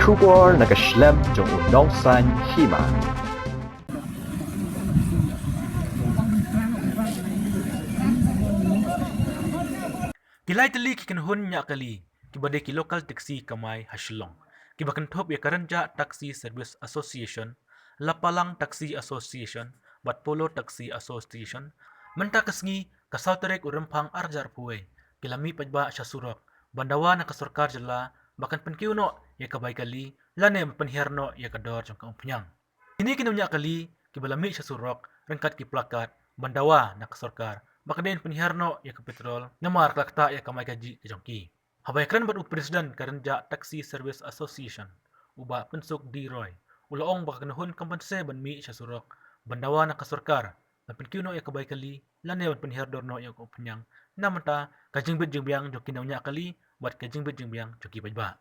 出国那个 Schlemm 中午农山起码。Kilai teli kikan hun nya kali, kibade ki local taxi kamai hasilong. Kibakan top ya karanja Taxi Service Association, Lapalang Taxi Association, Batpolo Taxi Association, menta kasngi kasauterek urempang arjar puwe, kilami pajba sya surok, bandawa na kasurkar jala, bahkan penkiuno ya kabay kali, lane penhiarno ya kador jong kaumpenyang. Ini kinunya kali, kibalami sya surok, rengkat ki plakat, bandawa na kasurkar, bakadin penhiarno ya ke petrol, namar klakta ya kamay kaji kejongki. Habay kran bat presiden karanja Taxi Service Association, uba pensuk di Roy, ulaong baka kanahun kampanse banmi sya surok, bandawa na kasurkar, dan penkiuno ya kabay kali, lane ban penhiardor no ya kaumpenyang, namanta kajingbit jingbiang joki naunya kali, buat kajingbit jingbiang joki pajba.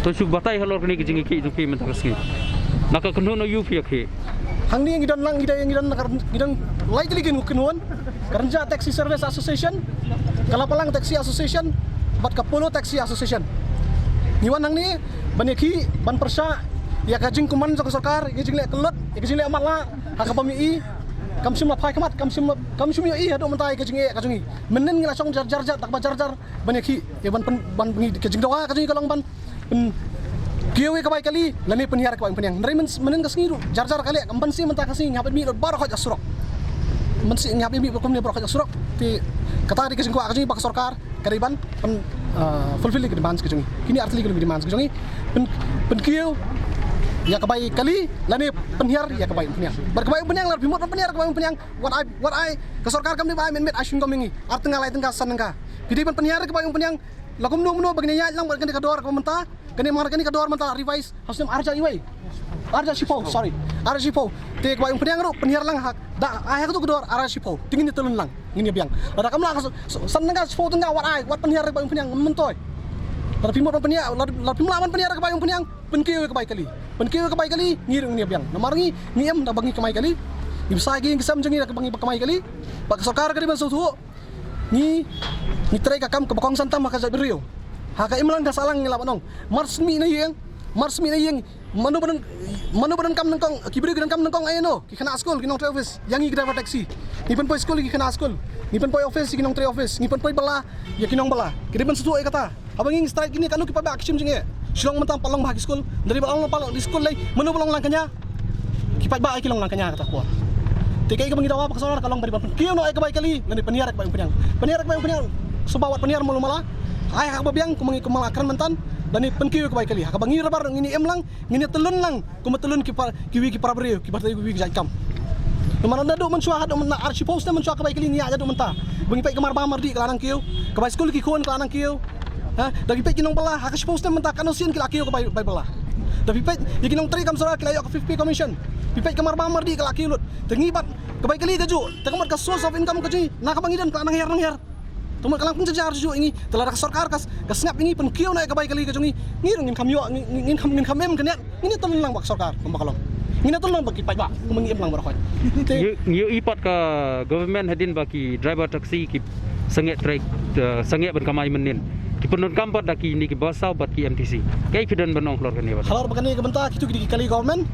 तो शुभ बताई हलो कनी किजिंग की तो की mentas ki naka kunu no yu pia ki hang ni ngidan lang ngidan like ligin kunuan kerja Taxi Service Association Kalapalang Taxi Association bat Kapolo Taxi Association niwan hang ni baneki ban persa ya kajing kuman sa sarkar kajing le kelut kajing le amala haka pami kamsim lapai kamat kamsim yo i hado mentai kajing menen ngila song jar tak ba jar baneki ya ban pengi kajing doa kajing kalong ban kiwi kabay kali lani penhiar kabay penyang dari menen kasngi jar kali kampansi mentah kasing ngapit mi baru kau jasurok mensi ngapit mi baru kau jasurok ti kata di kasing ko akajing pak sarkar kariban pen fulfilling demands kajing kini artli kini demands kajing pen kiw ya kabay kali lani penhiar ya kabay penyang berkabay penyang lar bimot penhiar kabay penyang what I ke sarkar kam ni bay men asyun kamingi art tengah lai tengah sanengka pidi penhiar kabay penyang lakum no bagni nya lang berkani kador ko menta kani mar kani kador menta revise hasem arja iwai arja sipo te ko yung penyang ro penhiar lang hak da ay hak tu kador arja sipo tingin telun lang ngini biang ada kam lang sanenga sipo tengah wat penhiar ko yung penyang mentoy tapi mo penhiar lapi melawan penhiar ko yung penyang penkiu ko bay kali ngirung ni biang namarngi ngiem da bangi kamay kali ibsa gi ngisam jengi da bangi kamay kali pak sarkar kali ban sutu ni try kakam ke bakong santam maka zabirio haka imlang da salang ngila banong marsmi na yeng manu badan kam nangkong kibri gidan kam nangkong ayeno ki kana school kinong tre office yangi driver taxi ni pen poi school ki kana school ni pen poi office kinong tre office ni pen poi bala ya kinong bala kiriban sutu ay kata abanging strike kini kanu ki pa action jinge silong mentang palong bahagi school dari balong palong di school lay manu balong lang kanya ki pa ba ay kilong lang kanya kata ko tikai ka bangidawa pa kasar kalong bari ban kiyo no ay kabay kali ngani penhiar ka bayong subawat penhiar mulu mala ay hak babiang kumangi kumalakran mentan dani penkiyo ka bay kali hak bangi rabar ngini em lang ngini telun lang kumatulun kiwi ki parabrio ki batay kiwi ki jakam kemana nado mensua hado men archi post na mensua ka bay kali ni aja do menta bangi pay kamar di kelanang kiyo ka bay school ki kuon kelanang kiyo ha dagi pay kinong bala hak post na menta kanosin ki lakiyo ka bay bala tapi pay yakinong tri kam sura kilayo ka 50 commission pipet kamar di kelaki lut tengibat kebaik kali gaju tengmat ka source of income kaji nakabangidan ka nang her tumat kalang penjajar ju ingi telah sarkar kas ngap ingi pen kieu na kebaik kali gaju ngirung ngin kamyo ngin kamem kenya ini telun lang bak sarkar kumbakalong ngina telun baki pajba kumangi em lang barakot ngiu ipat ka government hadin baki driver taxi ki sanget track sanget berkamai menin ki penun kampat daki ni ki basau bat ki MTC kai fidan banong klor kani halor bakani ke bentak itu ki kali government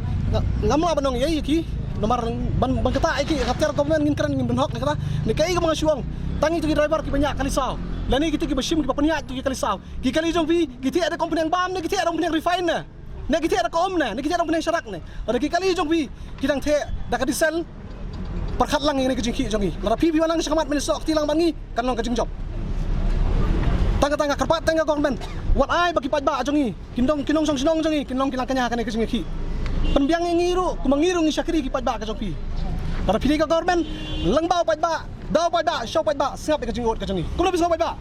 ngamla banong yai ki nomor ban kata iki kapter government ngin keren ngin benhok kata ni kai ka mga syuang tangi tu ki driver ki banyak kali saw lani gitu ki basim ki papanya tu ki kali saw ki kali jong pi ki ada kompeni yang bam ni ki ada kompeni yang refine na ki ada kom na ki ada kompeni yang syarak na ada ki kali jong pi ki dang the da ka diesel perkat lang ini kejing ki jongi lara pi wanang sakamat menisok tilang bangi kan long kejing job tangga kerpat tangga government what ai bagi pajba jongi kinong song sinong jongi kinong kilang kanya kan kejing ki penbiang ngiru kumangiru ngi syakri ki pajba ka jongi lara pi ka government lengbau pajba daw pajba show pajba singap ka jingot ka jongi kulo bisa pajba